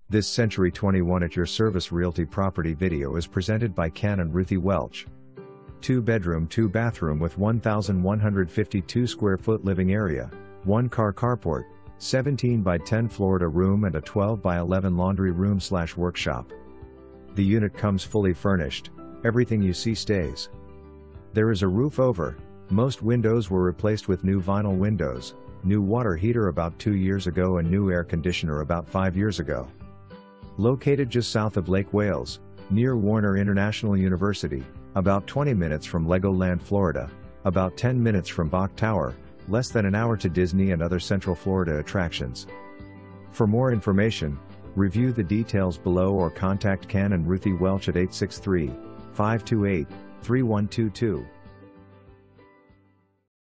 This Century 21 At Your Service Realty property video is presented by Ken and Ruthie Welch. 2-bedroom 2-bathroom with 1,152 square foot living area, 1-car carport, 17 by 10 Florida room and a 12 by 11 laundry room/workshop. The unit comes fully furnished, everything you see stays. There is a roof over, most windows were replaced with new vinyl windows, new water heater about 2 years ago and new air conditioner about 5 years ago. Located just south of Lake Wales, near Warner International University, about 20 minutes from LegoLand Florida, about 10 minutes from Bok Tower, less than an hour to Disney and other Central Florida attractions. For more information, review the details below or contact Ken and Ruthie Welch at 863-528-3122.